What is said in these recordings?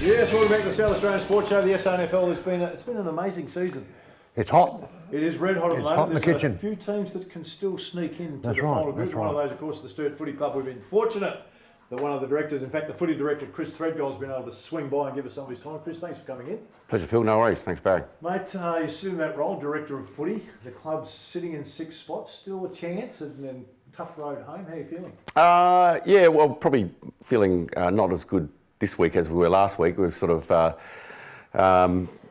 Yes, welcome back to the South Australian Sports Show, the SANFL. It's been an amazing season. It's hot. It is red hot at the moment. Hot in the There's kitchen. a few teams that can still sneak into That's the right, final group. that's One of right. those, of course, the Sturt Footy Club. We've been fortunate that one of the directors, in fact, the footy director, Chris Threadgold, has been able to swing by and give us some of his time. Chris, thanks for coming in. Pleasure, Phil. No worries. Thanks, Barry. Mate, you're still in that role, director of footy. The club's sitting in 6 spots, still a chance, and then tough road home. How are you feeling? Yeah, well, probably feeling not as good this week as we were last week. We've sort of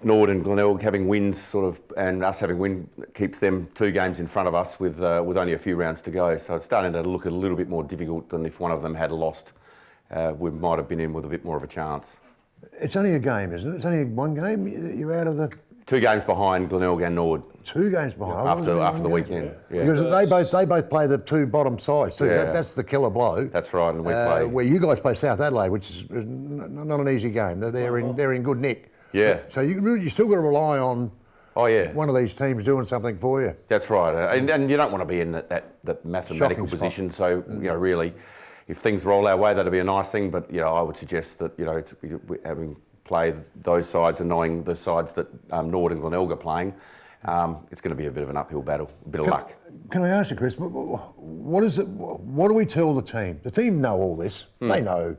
Nord and Glenelg having wins, sort of, and us having win keeps them 2 games in front of us with only a few rounds to go. So it's starting to look a little bit more difficult than if one of them had lost. We might have been in with a bit more of a chance. It's only a game, isn't it? It's only one game. You're out of the 2 games behind Glenelg and Nord 2 games behind. after the weekend. Yeah. Because they both play the 2 bottom sides. So Yeah. that's the killer blow. That's right, and we play. Where you guys play South Adelaide, which is not an easy game. They're in good nick. Yeah. So you still got to rely on Oh yeah. one of these teams doing something for you. That's right, and you don't want to be in that mathematical Shocking spot. position. So really, if things roll our way, that'd be a nice thing. But I would suggest that having played those sides and knowing the sides that Nord and Glenelg are playing, it's going to be a bit of an uphill battle, a bit of luck. Can I ask you, Chris? What is it? What do we tell the team? The team know all this. They know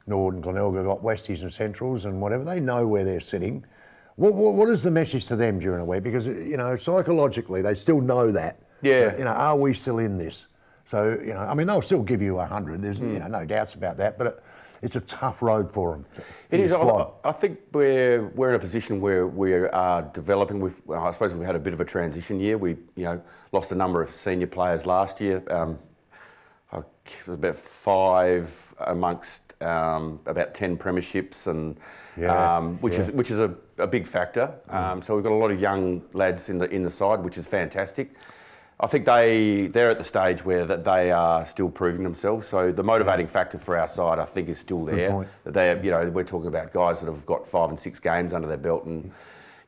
Nord and Glenelg have got Westies and Centrals and whatever. They know where they're sitting. What is the message to them during a week? Because psychologically they still know that. Yeah. Are we still in this? So I mean, they'll still give you 100. There's no doubts about that. But it's a tough road for them. It is. I think we're in a position where we are developing. I suppose we've had a bit of a transition year. We lost a number of senior players last year. It was about 5 amongst about 10 premierships, and which is a big factor. So we've got a lot of young lads in the side, which is fantastic. I think they're at the stage where that they are still proving themselves. So the motivating factor for our side, I think, is still there. That we're talking about guys that have got 5 and 6 games under their belt, and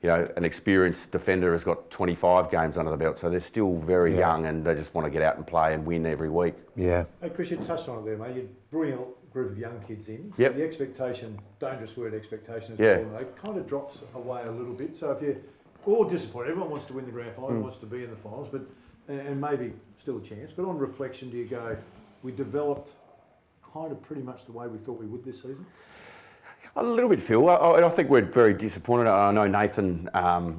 an experienced defender has got 25 games under the belt. So they're still very young, and they just want to get out and play and win every week. Yeah. Hey, Chris, you touched on it there, mate. You're bringing a group of young kids in. So Yep. the expectation, dangerous word, expectation, as Yeah. well, it kind of drops away a little bit. So if you're all disappointed, everyone wants to win the grand final, wants to be in the finals, but and maybe still a chance. But on reflection, do you go, we developed kind of pretty much the way we thought we would this season? A little bit, Phil. I think we're very disappointed. I know Nathan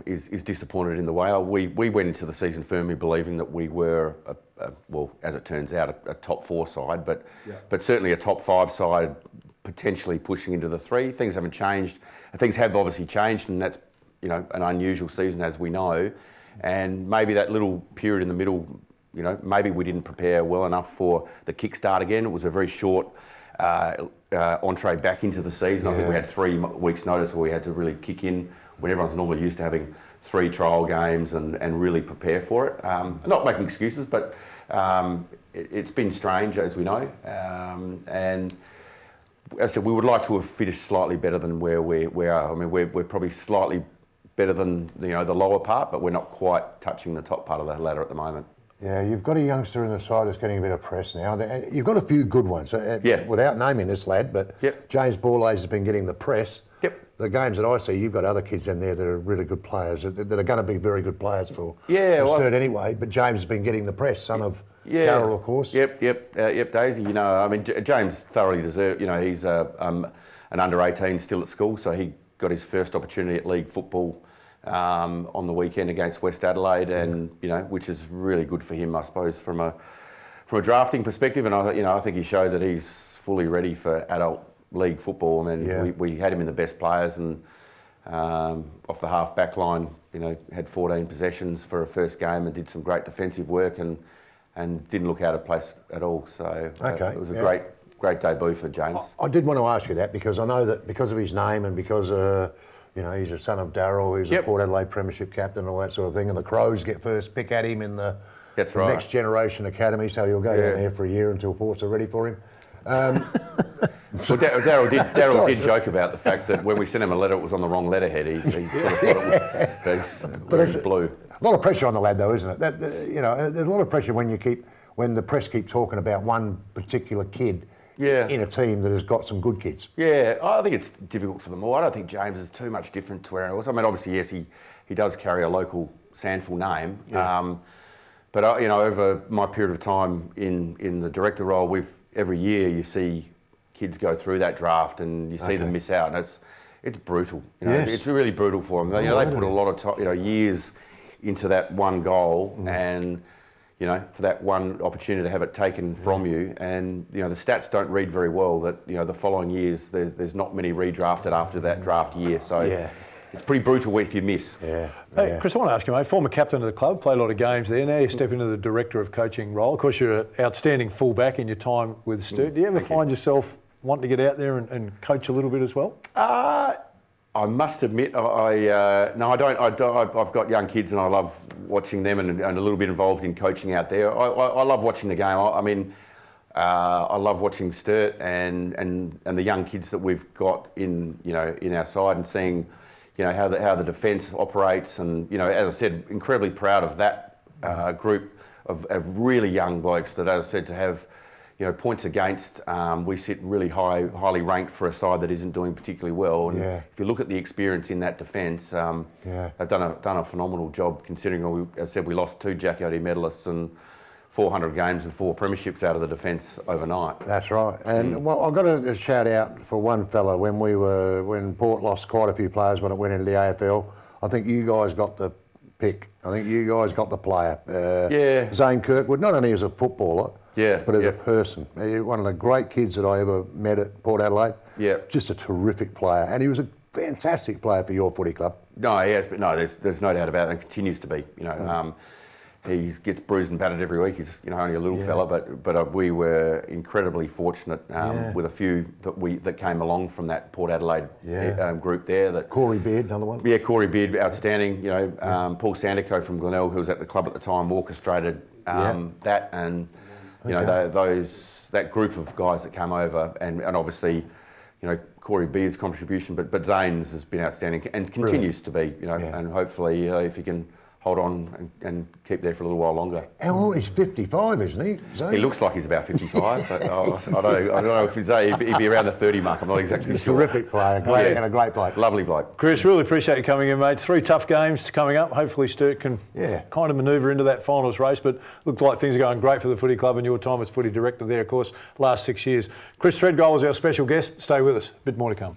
is disappointed in the way. We went into the season firmly believing that we were, as it turns out, a top 4 side, but certainly a top 5 side, potentially pushing into the 3. Things haven't changed. Things have obviously changed, and that's an unusual season, as we know. And maybe that little period in the middle, maybe we didn't prepare well enough for the kickstart again. It was a very short entree back into the season. I think we had 3 weeks' notice where we had to really kick in when everyone's normally used to having 3 trial games and really prepare for it. Not making excuses, but it's been strange, as we know. And as I said, we would like to have finished slightly better than where we are. I mean, we're probably slightly better than the lower part, but we're not quite touching the top part of the ladder at the moment. Yeah, you've got a youngster in the side that's getting a bit of press now. You've got a few good ones. Without naming this lad, but James Borlase has been getting the press. Yep. The games that I see, you've got other kids in there that are really good players, that are going to be very good players for Sturt anyway. But James has been getting the press, son of Carroll, of course. Yep, Daisy. I mean, James thoroughly deserves. He's an under 18 still at school, so he got his first opportunity at league football on the weekend against West Adelaide, and which is really good for him, I suppose, from a drafting perspective. And I think he showed that he's fully ready for adult league football. I mean, we had him in the best players, and off the half back line, had 14 possessions for a first game and did some great defensive work and didn't look out of place at all. So it was a great debut for James. I did want to ask you that because I know that because of his name and because he's a son of Darryl, who's a Port Adelaide Premiership captain and all that sort of thing, and the Crows get first pick at him in the next generation academy, so he'll go down there for a year until Ports are ready for him. Well, Darryl did joke about the fact that when we sent him a letter, it was on the wrong letterhead. He sort of thought it was blue. A lot of pressure on the lad, though, isn't it? There's a lot of pressure when the press keep talking about one particular kid in a team that has got some good kids. Yeah, I think it's difficult for them all. I don't think James is too much different to Aaron was. I mean, obviously, yes, he does carry a local Sandful name. Yeah. But over my period of time in the director role, every year you see kids go through that draft and you see them miss out, and it's brutal. Yes. It's really brutal for them. They put a lot of years into that one goal, and for that one opportunity to have it taken from you, and the stats don't read very well. That the following years there's not many redrafted after that draft year. So it's pretty brutal if you miss. Yeah. Hey, Chris, I want to ask you, mate, former captain of the club, played a lot of games there. Now you step into the director of coaching role. Of course, you're an outstanding fullback in your time with Sturt. Do you ever find yourself wanting to get out there and coach a little bit as well? I must admit, no, I don't. I've got young kids, and I love watching them, and a little bit involved in coaching out there. I love watching the game. I love watching Sturt and the young kids that we've got in our side, and seeing how the defence operates, and as I said, incredibly proud of that group of really young blokes that, as I said, to have points against, we sit really highly ranked for a side that isn't doing particularly well. And if you look at the experience in that defence, they've done a phenomenal job, considering, as I said, we lost 2 Jack Oatey medalists and 400 games and 4 premierships out of the defence overnight. That's right. And well, I've got a shout out for one fella when Port lost quite a few players when it went into the AFL. I think you guys got the pick. I think you guys got the player. Zane Kirkwood, not only as a footballer, but as a person. One of the great kids that I ever met at Port Adelaide. Yeah. Just a terrific player. And he was a fantastic player for your footy club. No, he has, but no, there's no doubt about it, and continues to be. He gets bruised and battered every week. He's only a little fella, but we were incredibly fortunate with a few that came along from that Port Adelaide group there. That Corey Beard, another one. Yeah, Corey Beard, outstanding. Paul Sandico from Glenelg, who was at the club at the time, orchestrated that, and that group of guys that came over, and obviously, Corey Beard's contribution, but Zane's has been outstanding and continues to be. And hopefully, if he can hold on and keep there for a little while longer. Oh, he's 55, isn't he? Zane? He looks like he's about 55, but I don't know if he'd be around the 30 mark. I'm not exactly sure. Terrific player, and a great bloke. Lovely bloke. Chris, really appreciate you coming in, mate. 3 tough games coming up. Hopefully Sturt can kind of manoeuvre into that finals race, but looks like things are going great for the footy club, and your time as footy director there, of course, last 6 years. Chris Threadgold is our special guest. Stay with us. A bit more to come.